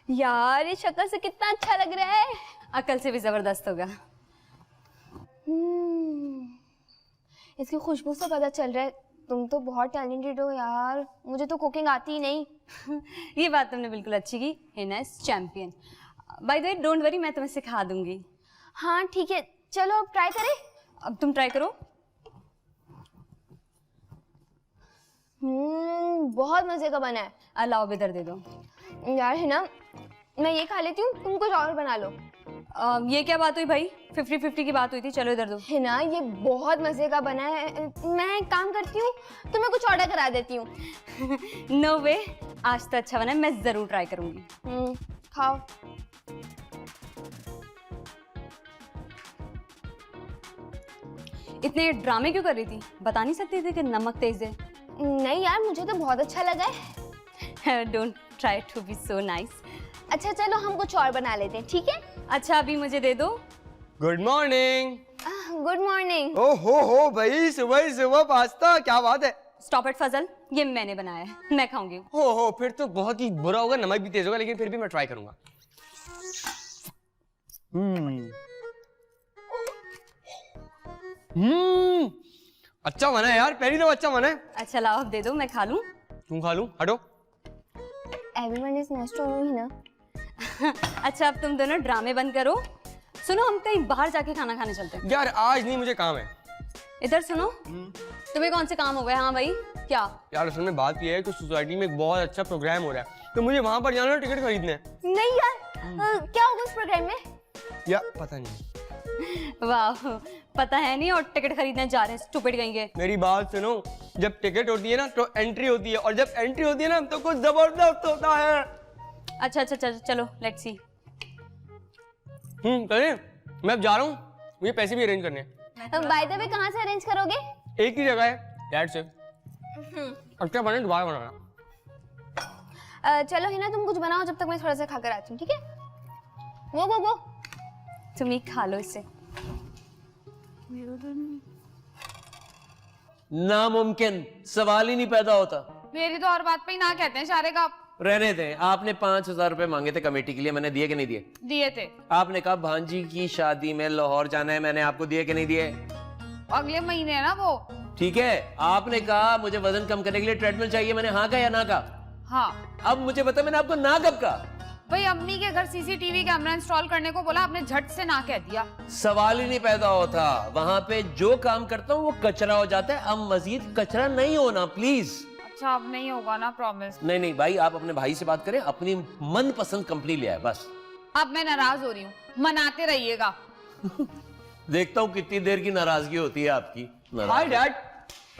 यार ये शक्ल से कितना अच्छा लग रहा है। अकल से भी जबरदस्त होगा। इसकी खुशबू से पता चल रहा है तुम तो बहुत टैलेंटेड हो यार। मुझे तो कुकिंग आती ही नहीं। ये बात तुमने बिल्कुल अच्छी की। Hina is champion. By the way don't worry, मैं तुम्हें सिखा दूंगी। हाँ ठीक है, चलो अब ट्राई करें। अब तुम ट्राई करो। बहुत मजे का बना है। अलाओ इधर दे दो। यार है ना, मैं ये खा लेती हूँ, तुम कुछ और बना लो। ये क्या बात हुई भाई? 50-50 की बात हुई थी। चलो इधर दो। है ना, ये बहुत मजे का बना है। मैं एक काम करती हूँ, तुम्हें कुछ ऑर्डर करा देती हूँ। नो वे, आज तो अच्छा बना है, मैं जरूर ट्राई करूंगी। खाओ। इतने ड्रामे क्यों कर रही थी? बता नहीं सकती थी कि नमक तेज है? नहीं यार, मुझे तो बहुत अच्छा लगा है। Don't try to be so nice. अच्छा चलो हम कुछ और बना लेते हैं, ठीक है? अच्छा अभी मुझे दे दो। Good morning. Good morning. ओ हो भाई, सुबह ही सुबह पास्ता, क्या बात है। स्टॉप इट फजल, ये मैंने बनाया है, मैं खाऊंगी। हो फिर तो बहुत ही बुरा होगा, नमक भी तेज होगा, लेकिन फिर भी मैं ट्राई करूंगा। अच्छा बना है यार, पहली दफा अच्छा बना है। अच्छा लाओ अब दे दो, मैं खा लूं। तुम खा लूं? हटो। Everyone is nice to me ना। अच्छा अब तुम दोनों ड्रामे बंद करो। सुनो, हम कहीं बाहर जाके खाना खाने चलते हैं। यार आज नहीं, मुझे काम है। इधर सुनो, तुम्हें कौन से काम हो गए? हाँ भाई क्या? यार असल में बात यह है कि सोसाइटी में एक बहुत अच्छा प्रोग्राम हो रहा है, तो मुझे वहां पर जाना है, टिकट खरीदने। नहीं यार, क्या होगा उस प्रोग्राम में? या पता नहीं। वाह, पता है नहीं और टिकट खरीदने जा रहे हैं, स्टूपिड कहेंगे। मेरी बात सुनो, जब टिकट होती है ना तो एंट्री होती है, और जब एंट्री होती है ना तो कुछ जबरदस्त होता है। अच्छा चलो लेट्स सी। करें? मैं अब जा रहा हूँ, मुझे पैसे भी अरेंज करने हैं। बाय द वे कहाँ से अरेंज करोगे? एक ही जगह है, डैड से। अच्छा बने दोबारा बनाना। चलो हिना तुम कुछ बनाओ, जब तक मैं थोड़ा सा खाकर आती हूँ, ठीक है? वो तुम ही खा लो इसे। नामुमकिन, सवाल ही नहीं पैदा होता। मेरी तो हर बात पे ही ना कहते हैं सारे का। रहने दें, आपने 5,000 रुपए मांगे थे कमेटी के लिए, मैंने दिए कि नहीं दिए? दिए थे। आपने कहा भांजी की शादी में लाहौर जाना है, मैंने आपको दिए कि नहीं दिए? अगले महीने है ना वो। ठीक है, आपने कहा मुझे वजन कम करने के लिए ट्रेडमिल चाहिए, मैंने हाँ कहा या ना कहा? हाँ। अब मुझे बता, मैंने आपको ना कब कहा? भाई अम्मी के घर सीसीटीवी कैमरा इंस्टॉल करने को बोला, आपने झट से ना कह दिया। सवाल ही नहीं पैदा होता। वहां पे जो काम करता हूँ वो कचरा हो जाता है, अब मजीद कचरा नहीं होना प्लीज। अच्छा अब नहीं होगा ना, प्रॉमिस। नहीं भाई, आप अपने भाई से बात करें, अपनी मनपसंद कंपनी ले आए बस। अब मैं नाराज हो रही हूँ, मनाते रहिएगा। देखता हूँ कितनी देर की नाराजगी होती है आपकी। Hi dad.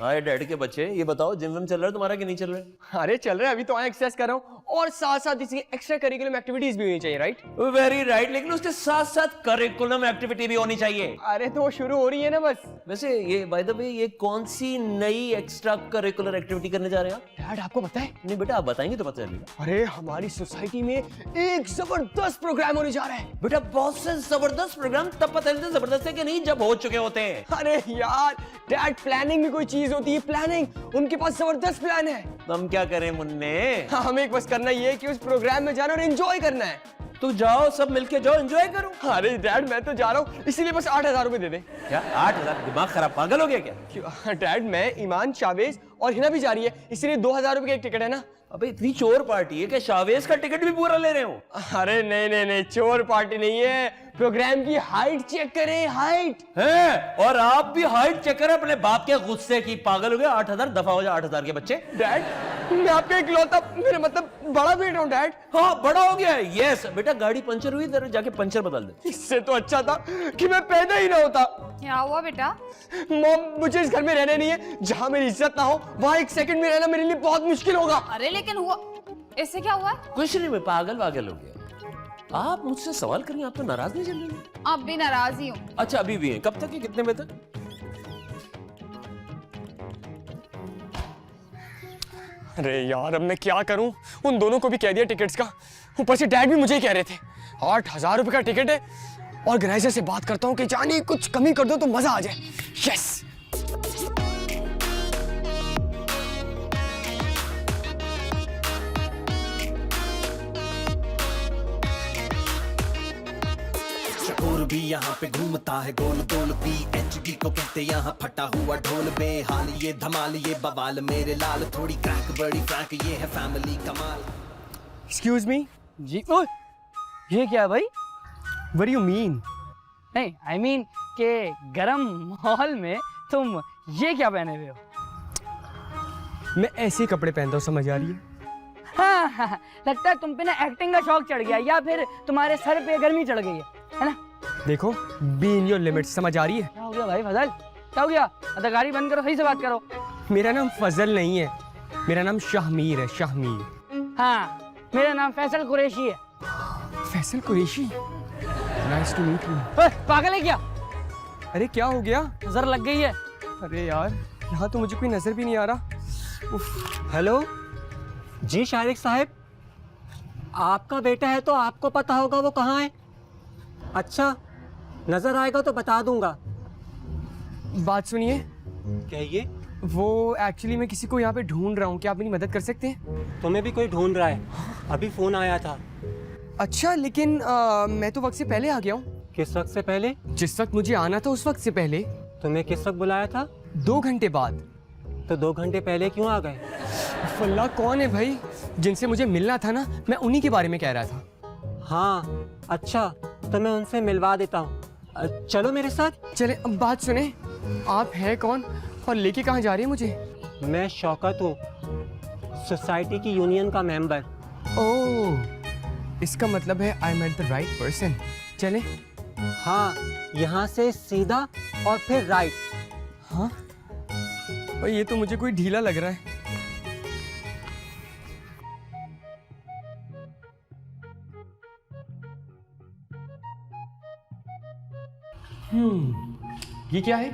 हाय डैड के बच्चे, ये बताओ जिम विम चल रहा है तुम्हारा कि नहीं चल रहा है? अरे चल रहा है, अभी तो आए एक्सरसाइज कर रहा हूँ, और साथ साथ इसकी एक्स्ट्रा करिकुलम एक्टिविटीज भी होनी चाहिए, राइट? वेरी राइट, लेकिन उसके साथ साथ करिकुलम एक्टिविटी भी होनी चाहिए। अरे तो वो शुरू हो रही है ना बस। वैसे ये बाय द वे, ये कौन सी नई एक्स्ट्रा करिकुलर एक्टिविटी करने जा रहे हैं आप? डैड आपको पता है? नहीं बेटा, आप बताएंगे तो पता चलेगा। अरे हमारी सोसाइटी में एक जबरदस्त प्रोग्राम होने जा रहा है। बेटा बहुत से जबरदस्त प्रोग्राम तब पता चलते जबरदस्त है कि नहीं जब हो चुके होते हैं। अरे यार डैड, प्लानिंग भी कोई चीज होती है, प्लानिंग। उनके पास जबरदस्त प्लान है। तो हम क्या करें मुन्ने? हमें एक बस करना ये है कि उस प्रोग्राम में जाना और एंजॉय करना है। तो जाओ, सब मिलके जाओ, एंजॉय करो। अरे डैड मैं तो जा रहा हूँ, इसीलिए बस 8,000 रुपए दे दे। क्या 8,000? दिमाग खराब, पागल हो गया क्या? डैड मैं, ईमान, शावेज और हिना भी जा रही है, इसलिए 2,000 रुपए की एक टिकट है ना। अबे इतनी चोर पार्टी है कि शावेज का टिकट भी पूरा ले रहे हो? अरे नहीं, चोर पार्टी नहीं है, प्रोग्राम की हाइट चेक करें, हाइट है। और आप भी हाइट चेक करें अपने बाप के गुस्से की। पागल हो गया? 8,000 दफा हो जाए 8,000 के बच्चे। डैड मैं आपका इकलौता, मेरा मतलब बड़ा बेटा हूँ डैड। हाँ बड़ा हो गया है, यस। बेटा गाड़ी पंचर हुई, जरा जाके पंचर बदल दे। इससे तो अच्छा था कि मैं पैदा ही ना होता। क्या हुआ बेटा? मॉम, मुझे इस घर में रहना नहीं है, जहाँ मेरी इज्जत ना हो वहाँ एक सेकंड में रहना मेरे लिए बहुत मुश्किल होगा। अरे लेकिन हुआ, इससे क्या हुआ? कुछ नहीं, मैं पागल वागल हो गया। आप मुझसे सवाल करेंगे, आप तो नाराज नहीं चल रही? अब भी नाराज ही हूँ। अच्छा अभी भी है? कब तक है, कितने बजे तक? अरे यार अब मैं क्या करूं, उन दोनों को भी कह दिया टिकट्स का, ऊपर से डैड भी मुझे ही कह रहे थे। 8,000 रुपए का टिकट है, ऑर्गेनाइजर से बात करता हूं कि जाने कुछ कमी कर दो तो मजा आ जाए। यस। नशेखोर भी यहाँ पे घूमता है गोल गोल PhD को कहते यहाँ फटा हुआ ढोल बेहाल ये धमाल ये बवाल मेरे लाल थोड़ी क्रैक बड़ी फ्रैंक ये है फैमिली कमाल। एक्सक्यूज मी, जी ओए, ये क्या है भाई? What do you mean? नहीं आई मीन के गरम माहौल में तुम ये क्या पहने हुए हो? मैं ऐसे ही कपड़े पहनता हूँ, समझ आ रही है? हाँ, लगता है तुम पे ना एक्टिंग का शौक चढ़ गया या फिर तुम्हारे सर पे गर्मी चढ़ गई है ना? देखो, बी इन योर लिमिट्स, समझ आ रही है? क्या हो गया भाई फजल, क्या हो गया? अदाकारी बंद करो, सही से बात करो। मेरा नाम फजल नहीं है, मेरा नाम शाहमीर है, शाहमीर। हाँ, मेरा नाम फैसल कुरैशी है। Faisal Qureshi, nice to meet you. ओए, पागल है क्या? अरे क्या हो गया? नजर लग गई है। अरे यार, यहाँ तो मुझे कोई नजर भी नहीं आ रहा। हेलो जी शारिक साहब, आपका बेटा है तो आपको पता होगा वो कहाँ है। अच्छा, नजर आएगा तो बता दूंगा। बात सुनिए, कहिए। वो एक्चुअली मैं किसी को यहाँ पे ढूंढ रहा हूँ, क्या आप मेरी मदद कर सकते हैं? तुम्हें भी कोई ढूंढ रहा है, अभी फोन आया था। अच्छा, लेकिन मैं तो वक्त से पहले आ गया हूँ। किस वक्त से पहले? जिस वक्त मुझे आना था उस वक्त से पहले। तुम्हें किस वक्त बुलाया था? 2 घंटे बाद। तो 2 घंटे पहले क्यों आ गए? फल्ला कौन है भाई? जिनसे मुझे मिलना था ना, मैं उन्हीं के बारे में कह रहा था। हाँ अच्छा, तो मैं उनसे मिलवा देता हूँ, चलो मेरे साथ। चले, अब बात सुने, आप हैं कौन और लेके कहाँ जा रहे हैं मुझे? मैं शौकत हूँ, सोसाइटी की यूनियन का मेंबर। ओह, इसका मतलब है I met the right person. चले। हाँ, यहाँ से सीधा और फिर राइट। हाँ, और ये तो मुझे कोई ढीला लग रहा है। ये क्या है?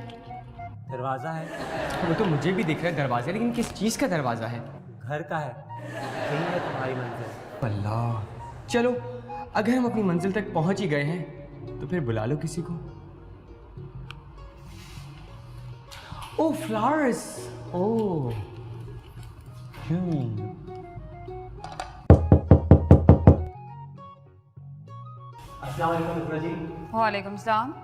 दरवाजा है। वो तो मुझे भी दिख रहा है दरवाजा, लेकिन किस चीज का दरवाजा है? घर का है, यही है तुम्हारी मंजिल। अल्लाह, चलो अगर हम अपनी मंजिल तक पहुंच ही गए हैं तो फिर बुला लो किसी को। ओह फ्लावर्स, ओह अस्सलाम वालेकुम मित्रा जी। वालेकुम सलाम।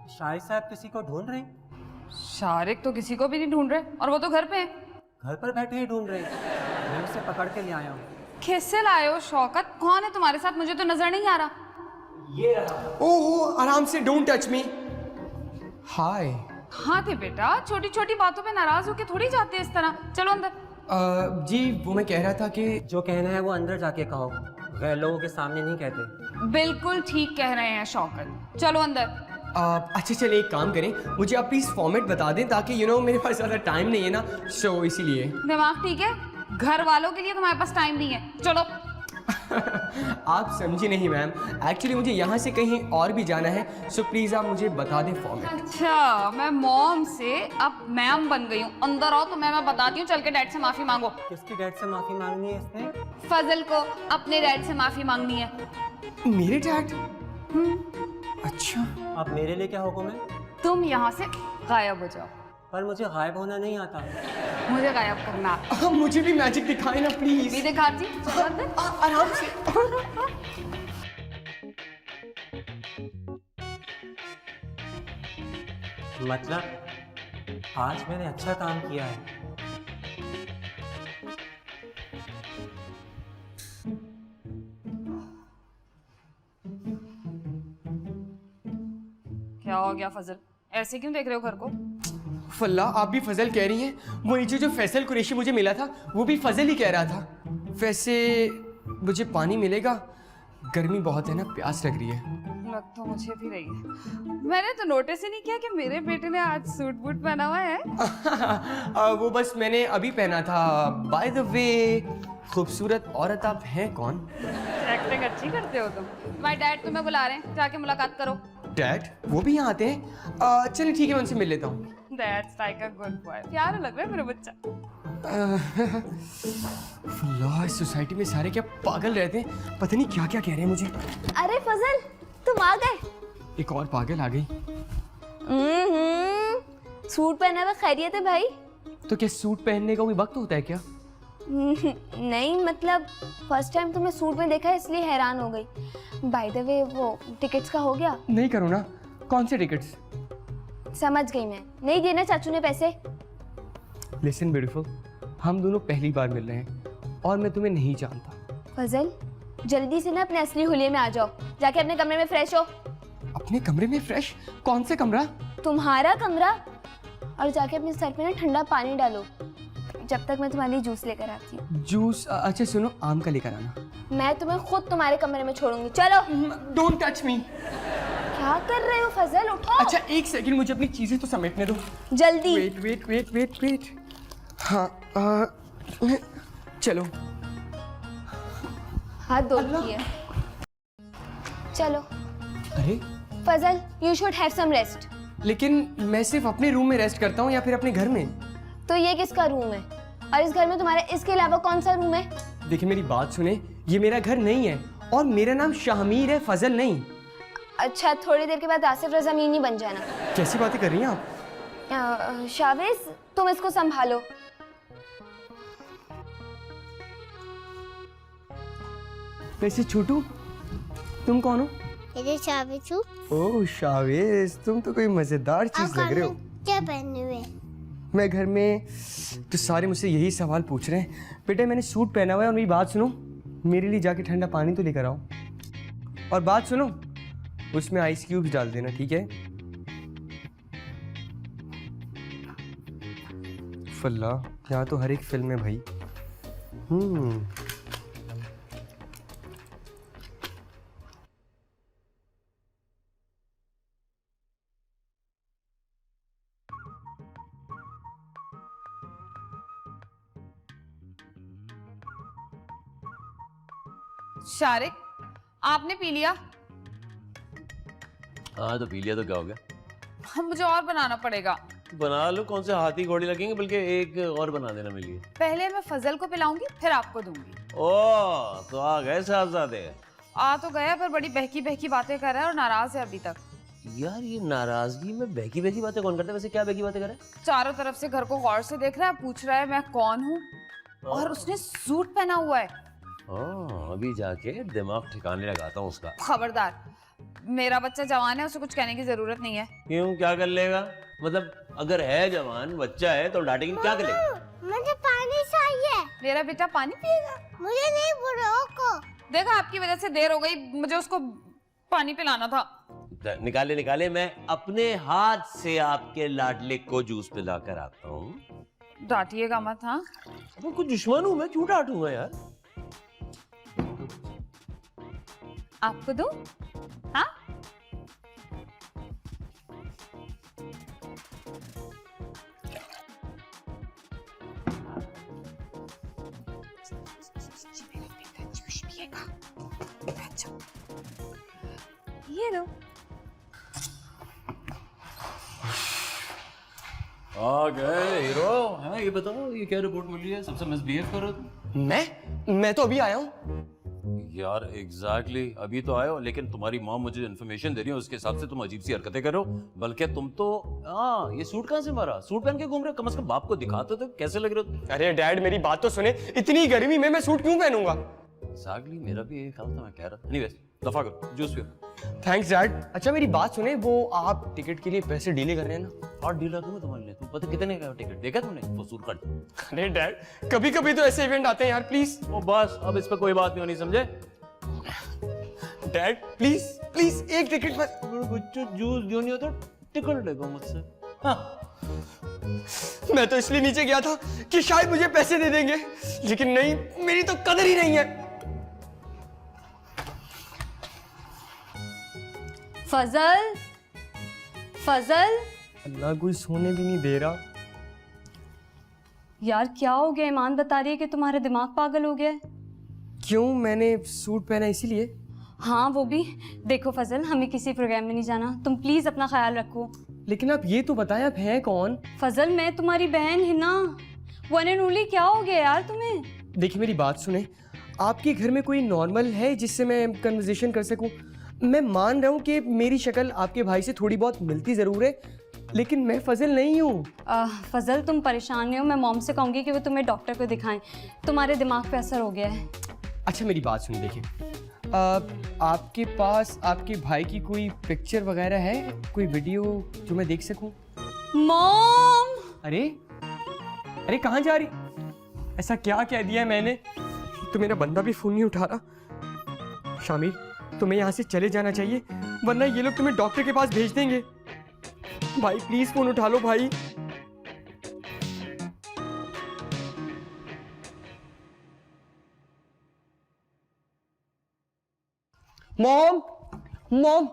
शाहिद साहब किसी को ढूंढ रहे हैं? शारिक तो किसी को भी नहीं ढूंढ रहे और वो तो घर पे है। घर पर बैठे ही ढूंढ रहे हैं, मैं उसे पकड़ के ले आया हूँ। किससे लाए हो शौकत? कौन है तुम्हारे साथ? मुझे तो नजर नहीं आ रहा। ये रहा। ओह, आराम से, डोंट टच मी। हाय। हाँ थे बेटा, छोटी छोटी बातों पे नाराज होके थोड़ी जाते हैं इस तरह। चलो अंदर। जी वो मैं कह रहा था कि जो कहना है वो अंदर जाके कहो, गैर लोगों के सामने नहीं कहते। बिल्कुल ठीक कह रहे हैं शौकत, चलो अंदर। अच्छा चलिए एक काम करें, मुझे आप प्लीज फॉर्मेट बता दें ताकि मेरे पास ज़्यादा टाइम नहीं है ना, सो इसीलिए। दिमाग ठीक है? घर वालों के लिए तुम्हारे पास टाइम नहीं है, चलो। आप समझी नहीं मैम, एक्चुअली मुझे यहाँ से कहीं और भी जाना है, सो प्लीज़ आप मुझे बता दें फॉर्मेट। अच्छा, मैं मॉम से अब मैम बन गई हूँ। अंदर आओ तो मैं बताती हूँ, चल के डैड से माफी मांगो। किसकी डैड से माफी मांगनी है इसने? फजल को अपने डैड से माफी मांगनी है। मेरे डैड? अच्छा, अब मेरे लिए क्या हुक्म है? तुम यहाँ से गायब हो जाओ। पर मुझे गायब होना नहीं आता। मुझे गायब करना आता। मुझे भी मैजिक दिखाए ना प्लीज। भी दिखाती, चलो अंदर। आराम से। मतलब आज मैंने अच्छा काम किया है। क्या हो गया फजल? ऐसे क्यों देख रहे हो घर को? फल्ला, आप भी फजल कह रही हैं? वो नीचे जो फैसल कुरैशी मुझे मिला था वो भी फजल ही कह रहा था। वैसे मुझे पानी मिलेगा? गर्मी बहुत है ना, प्यास लग रही है। लग तो मुझे भी रही है। मैंने तो नोटिस ही नहीं किया कि मेरे बेटे ने आज सूट बूट पहना हुआ है। वो बस मैंने अभी पहना था। बाय द वे, खूबसूरत औरत आप हैं कौन? एक्टिंग अच्छी करते हो तुम। तुम्हारे डैड तुम्हें बुला रहे हैं, जाके मुलाकात करो। डैड? वो भी यहाँ आते हैं? चलिए ठीक है, मैं उनसे मिल लेता हूँ। That's like a good boy। प्यारा लग रहा है मेरा बच्चा। इस सोसाइटी में सारे क्या पागल रहते हैं, पता नहीं क्या क्या कह रहे हैं मुझे। अरे फजल, तुम आ गए? एक और पागल आ गई। सूट पहना हुआ खैरियत है भाई? तो क्या सूट पहनने का कोई वक्त होता है क्या? नहीं मतलब फर्स्ट टाइम तुम्हें सूट में देखा इसलिए हैरान हो गई। बाय द वे वो टिकट्स का हो गया? नहीं करो ना। कौन से टिकट्स? समझ गई मैं, नहीं दिए ना चाचू ने पैसे? लिसन ब्यूटीफुल, हम दोनों पहली बार मिल रहे हैं और मैं तुम्हें नहीं जानता। फजल जल्दी से ना अपने असली हुलिये में आ जाओ, जाके अपने कमरे में फ्रेश हो। अपने कमरे में फ्रेश? कौन से कमरा? तुम्हारा कमरा। और जाके अपने सर पे ना ठंडा पानी डालो जब तक मैं तुम्हारे लिए जूस लेकर आती हूँ। जूस? अच्छा सुनो, आम का लेकर आना। मैं तुम्हें खुद तुम्हारे कमरे में छोड़ूंगी, चलो। Don't touch me. क्या कर रहे हो फजल, उठो। अच्छा एक सेकंड, मुझे अपनी चीजें तो समेटने दो। जल्दी। Wait wait wait wait wait. हाँ चलो। हाथ धो दिए, चलो। अरे Fazal you should have some rest. लेकिन मैं सिर्फ अपने रूम में रेस्ट करता हूँ या फिर अपने घर में? तो ये किसका रूम है? और इस घर में तुम्हारा इसके अलावा कौन सा रूम है? देखिए मेरी बात सुने, ये मेरा घर नहीं है और मेरा नाम शाहमीर है, फजल नहीं। अच्छा थोड़ी देर के बाद आसिफ रजा मीनी बन जाना। कैसी बातें कर रही हैं आप? शावेज तुम इसको संभालो। वैसे छोटू तुम कौन हो? इधर शावेज हूँ। ओह शावेज, तुम तो कोई मजेदार चीज लग रहे हो। क्या पहने हुए? मैं घर में तो सारे मुझसे यही सवाल पूछ रहे हैं। बेटा मैंने सूट पहना हुआ है और मेरी बात सुनो, मेरे लिए जाके ठंडा पानी तो लेकर आओ। और बात सुनो, उसमें आइस क्यूब्स डाल देना, ठीक है? फल्ला, यहाँ तो हर एक फिल्म है भाई। शारिक आपने पी लिया? हाँ तो पी लिया तो क्या हो गया? मुझे और बनाना पड़ेगा। बना लो, कौन से हाथी घोड़े लगेंगे, बल्कि एक और बना देना मेरे लिए। पहले मैं फजल को पिलाऊंगी फिर आपको दूंगी। ओह तो आ गए साहबजादे। आ तो गया पर बड़ी बहकी बहकी बातें कर रहा है और नाराज है अभी तक। यार ये नाराजगी में बहकी बहकी बातें कौन करता है? वैसे क्या बहकी बातें करे? चारों तरफ से घर को गौर से देख रहा है, पूछ रहा है मैं कौन हूँ, और उसने सूट पहना हुआ है। अभी जाके दिमाग ठिकाने लगाता हूँ उसका। खबरदार, मेरा बच्चा जवान है, उसे कुछ कहने की जरूरत नहीं है। क्यों, क्या कर लेगा? मतलब अगर है जवान, बच्चा है तो डांटेगी, क्या कर लेगा? मुझे पानी चाहिए। मेरा बेटा पानी पिएगा? मुझे नहीं, बुढ़ाओ को। देखा आपकी वजह से देर हो गई, मुझे उसको पानी पिलाना था। निकाले निकाले, मैं अपने हाथ से आपके लाडले को जूस पिला कर आता हूँ। डांटिएगा मत। हाँ वो कुछ दुश्मन हूँ मैं, क्यों डांटूंगा यार? आपको दूं? हाँ ये लो। आ गए हीरो। हाँ ये बताओ, ये क्या रिपोर्ट मिली है? सबसे मिसबिहेव कर रहे हो। मैं तो अभी आया हूँ यार एग्जैक्टली अभी तो आए हो, लेकिन तुम्हारी माँ मुझे इन्फॉर्मेशन दे रही है, उसके हिसाब से तुम अजीब सी हरकतें करो। बल्कि तुम तो ये सूट कहाँ से मारा? सूट पहन के घूम रहे हो, कम से कम बाप को दिखाते तो कैसे लग रहे हो? अरे डैड मेरी बात तो सुने, इतनी गर्मी में मैं सूट क्यों पहनूंगा? एग्जैक्टली मेरा भी यही ख्याल था, मैं कह रहा। एनीवेज दफा करो, जूस पियो। Thanks dad. अच्छा मेरी बात सुने, वो आप टिकट के लिए पैसे डीले कर रहे हैं ना? और डील दूंगा तुम्हारे लिए। तुम पता कितने का टिकट देखा तुमने? वसूल कर। अरे डैड कभी कभी तो ऐसे इवेंट आते हैं यार, प्लीज। ओ बस अब इस पे कोई बात नहीं होनी, समझे? डैड प्लीज प्लीज एक टिकट बस। बच्चों जूस जो नहीं होता टिकट लेगा मुझसे। हाँ मैं तो इसलिए नीचे गया था कि शायद मुझे पैसे दे देंगे, लेकिन नहीं, मेरी तो कदर ही नहीं है। फजल, फजल। अल्लाह कोई सोने भी नहीं दे रहा। यार क्या हो गया? ईमान बता रही है कि तुम्हारा दिमाग पागल हो गया है। क्यों, मैंने सूट पहना इसीलिए? हाँ वो भी। देखो फजल, हमें किसी प्रोग्राम में नहीं जाना, तुम प्लीज अपना ख्याल रखो। लेकिन आप ये तो बताएं आप हैं कौन? फजल मैं तुम्हारी बहन है ना, वन एंड ओनली। क्या हो गया यार तुम्हें? देखिए मेरी बात सुने, आपके घर में कोई नॉर्मल है जिससे मैं कन्वर्सेशन कर सकूं? मैं मान रहा हूं कि मेरी शक्ल आपके भाई से थोड़ी बहुत मिलती ज़रूर है, लेकिन मैं फजल नहीं हूँ। फजल तुम परेशान नहीं हो, मैं मॉम से कहूँगी कि वो तुम्हें डॉक्टर को दिखाएं, तुम्हारे दिमाग पे असर हो गया है। अच्छा मेरी बात सुन, देखिए आपके पास आपके भाई की कोई पिक्चर वगैरह है, कोई वीडियो जो मैं देख सकूं? मॉम! अरे अरे कहाँ जा रही? ऐसा क्या कह दिया है मैंने? तो मेरा बंदा भी फोन नहीं उठा रहा। शामिर तुम्हें यहाँ से चले जाना चाहिए, वरना ये लोग तुम्हें डॉक्टर के पास भेज देंगे। भाई प्लीज फोन उठा लो भाई। मॉम मॉम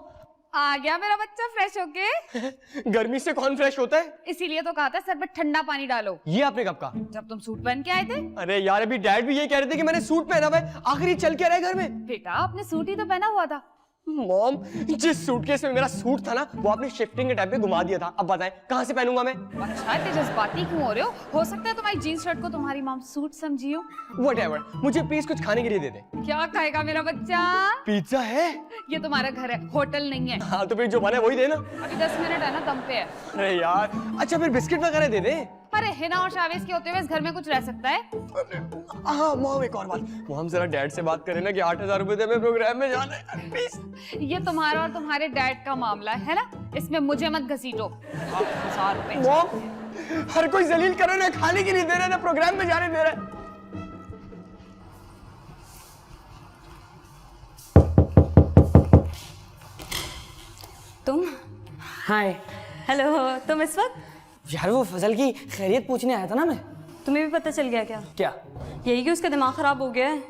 आ गया मेरा बच्चा फ्रेश होके। गर्मी से कौन फ्रेश होता है? इसीलिए तो कहा था सर पे ठंडा पानी डालो। ये आपने कब कहा? जब तुम सूट पहन के आए थे। अरे यार अभी डैड भी ये कह रहे थे कि मैंने सूट पहना हुआ है, आखिर ये चल क्या रहा है घर में? बेटा आपने सूट ही तो पहना हुआ था। मॉम जिस सूटकेस में मेरा सूट था ना, वो आपने शिफ्टिंग के टाइम पे घुमा दिया था। अब बताएं कहाँ से पहनूंगा मैं? अच्छा इतने जज्बाती क्यों हो रहे हो सकता है तुम्हारी जीन्स शर्ट को तुम्हारी मॉम सूट समझी हो। Whatever, मुझे प्लीज कुछ खाने के लिए दे दे। क्या खाएगा मेरा बच्चा? पिज्जा है? ये तुम्हारा घर है, होटल नहीं है। हाँ तो फिर जो बना है वही देना। अभी 10 मिनट है ना, दम पे है। अरे यार अच्छा फिर बिस्किट वगैरह दे दे। अरे हिना और शावेज के होते हुए इस घर में कुछ रह सकता है? हाँ मॉम एक और बात, मॉम जरा डैड से बात करें ना कि 8,000 रुपए दे, मैं प्रोग्राम में जाना है प्लीज। ये तुम्हारा और तुम्हारे डैड का मामला है ना, इसमें मुझे मत घसीटो। 1000 रुपए। मॉम हर कोई जलील करे ना, खाने की नहीं दे रहा ना प्रोग्राम में जाने दे रहा है। तुम? हाय। हेलो, तुम इस वक्त? यार वो फजल की खैरियत पूछने आया था ना मैं। तुम्हें भी पता चल गया क्या? क्या? यही कि उसका दिमाग खराब हो गया है।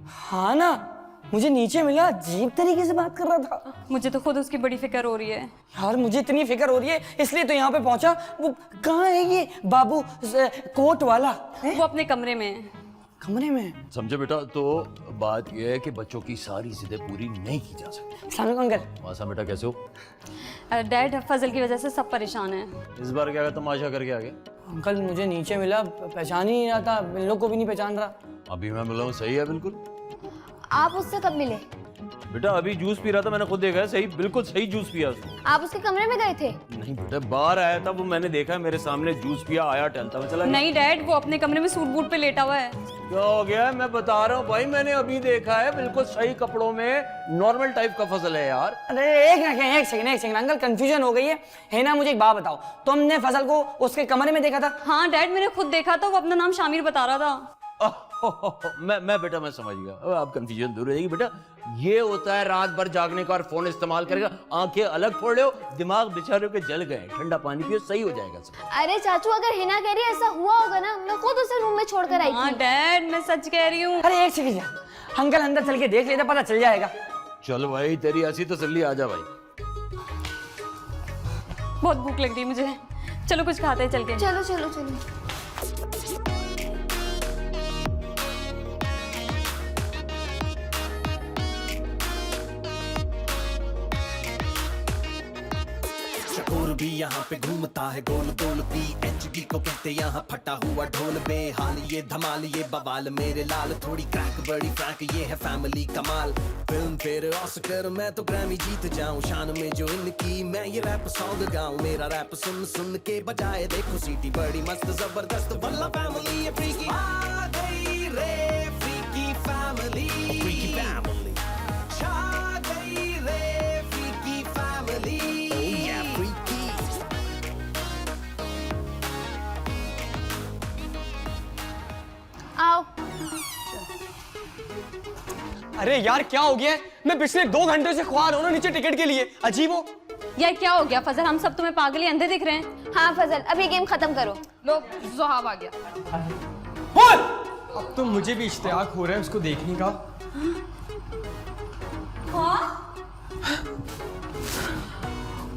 हाँ ना, मुझे नीचे मिला, अजीब तरीके से बात कर रहा था। मुझे तो खुद उसकी बड़ी फिक्र हो रही है। यार मुझे इतनी फिक्र हो रही है, इसलिए तो यहाँ पे पहुंचा। वो कहाँ है ये बाबू कोट वाला? वो अपने कमरे में है। कमरे में? समझे बेटा, तो बात यह है कि बच्चों की सारी जिद्दें पूरी नहीं की जा सकती। अस्सलाम वालेकुम अंकल। मासा बेटा कैसे हो? डैड फजल की वजह से सब परेशान हैं। इस बार क्या तमाशा करके आ गए? अंकल मुझे नीचे मिला, पहचान ही नहीं रहा था, इन लोग को भी नहीं पहचान रहा। अभी मैं मिला हूँ, सही है बिल्कुल। आप उससे कब मिले? बेटा अभी जूस पी रहा था, मैंने खुद देखा है, सही बिल्कुल सही जूस पिया उसने। आप उसके कमरे में गए थे? नहीं बेटा, बाहर आया था वो, मैंने देखा है मेरे सामने जूस पिया, आया टहलता हुआ चला गया। नहीं डैड, वो अपने कमरे में सूट बूट पे लेटा हुआ है। क्या हो गया? मैं बता रहा हूँ भाई, मैंने अभी देखा है, बिल्कुल सही कपड़ों में, नॉर्मल टाइप का फजल है यार। अरे एक सेकंड अंकल, कंफ्यूजन हो गई है ना। मुझे एक बात बताओ, तुमने फजल को उसके कमरे में देखा था? हाँ डैड, मैंने खुद देखा था, वो अपना नाम शामिर बता रहा था। मैं बेटा मैं समझ गया, अब आप कंफ्यूजन दूर हो जाएगी बेटा। ये होता है रात भर जागने का और फोन इस्तेमाल करेगा, आंखें अलग फोड़ लो, दिमाग बेचारे के जल गए, ठंडा पानी पियो, सही हो जाएगा सब। अरे चाचू अगर हिना कह रही है ऐसा हुआ होगा ना, मैं खुद उसे रूम में छोड़कर आई हाँ थी। डैड मैं सच कह रही हूँ। अरे एक सेकंड यार, अंकल अंदर चल के देख लेते, पता चल जाएगा। चल भाई, तेरी ऐसी तसल्ली, आजा भाई। बहुत भूख लग रही है मुझे, चलो कुछ खाते हैं चल के। चलो चलो चलो। चकोर भी यहाँ पे घूमता है गोल गोल, PhD को कहते यहाँ फटा हुआ ढोल। बेहाल ये धमाल ये बवाल मेरे लाल, थोड़ी क्रैक बड़ी फ्रैंक ये है फैमिली कमाल। फिल्म फेयर ऑस्कर मैं तो ग्रैमी जीत जाऊं, शान में जो इनकी मैं ये रैप सॉन्ग गाऊं। मेरा रैप सुन सुन के बजाए देखो सीटी, बड़ी मस्त जबरदस्त वल्ला फैमिली ये फ्रीकी आ गई रे, फ्रीकी फैमिली, फ्रीकी फैमिली छा गई रे, फ्रीकी फैमिली। आओ। अरे यार क्या हो गया है? मैं पिछले 2 घंटे से ख्वार हूं ना नीचे टिकट के लिए। अजीब हो यार, क्या हो गया फजल? हम सब तुम्हें पागल ही अंधे दिख रहे हैं। हाँ फजल अब ये गेम खत्म करो। लो ज़ुहाब आ गया। अब तो मुझे भी इश्तियाक हो रहा है उसको देखने का।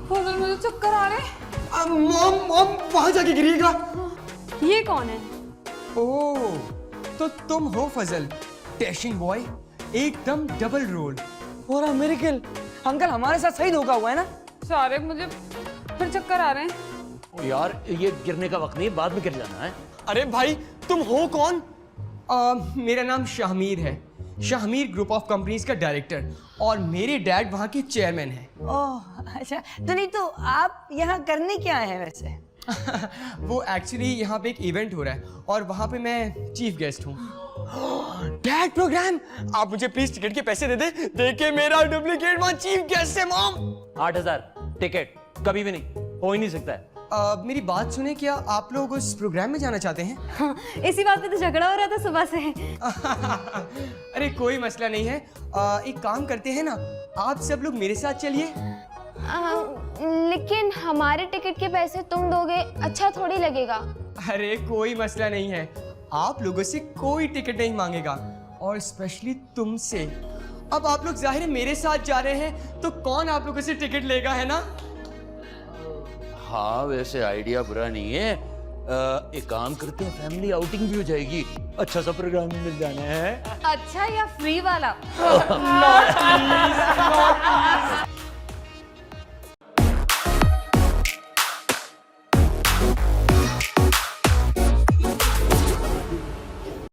फजल मुझे चक्कर आ रहे हैं। अब मॉम वहां जाके गिरिएगा। ये कौन है? ओह तो तुम हो फजल, डैशिंग बॉय, एकदम डबल रोल। और मिरेकल अंकल, हमारे साथ सही धोखा हुआ है ना। सारे मुझे फिर चक्कर आ रहे हैं। ओ यार ये गिरने का वक्त नहीं, बाद में गिर जाना है। अरे भाई तुम हो कौन? मेरा नाम शामिर है, शाहमीर ग्रुप ऑफ कंपनीज का डायरेक्टर, और मेरे डैड वहाँ के चेयरमैन हैं। ओह अच्छा, तो नहीं तो आप यहाँ करने क्या आए हैं वैसे? वो एक्चुअली यहाँ पे एक इवेंट हो रहा है और वहाँ पे मैं चीफ गेस्ट हूँ। डैड प्रोग्राम, आप मुझे प्लीज टिकट के पैसे दे दे, देखिए मेरा डुप्लीकेट वहाँ चीफ गेस्ट है मॉम। 8,000 टिकट कभी भी नहीं, हो ही नहीं सकता है। मेरी बात सुने, क्या आप लोग उस प्रोग्राम में जाना चाहते हैं? हाँ, इसी बात पे तो झगड़ा हो रहा था सुबह से। अरे कोई मसला नहीं है, एक काम करते हैं ना, आप सब लोग मेरे साथ चलिए। लेकिन हमारे टिकट के पैसे तुम दोगे, अच्छा थोड़ी लगेगा। अरे कोई मसला नहीं है, आप लोगों से कोई टिकट नहीं मांगेगा, और स्पेशली तुमसे। अब आप लोग जाहिर है मेरे साथ जा रहे हैं, तो कौन आप लोगों से टिकट लेगा, है ना? हाँ वैसे आइडिया बुरा नहीं है। एक काम करते हैं, फैमिली आउटिंग भी हो जाएगी, अच्छा सा प्रोग्राम भी मिल जाना है। अच्छा या फ्री वाला?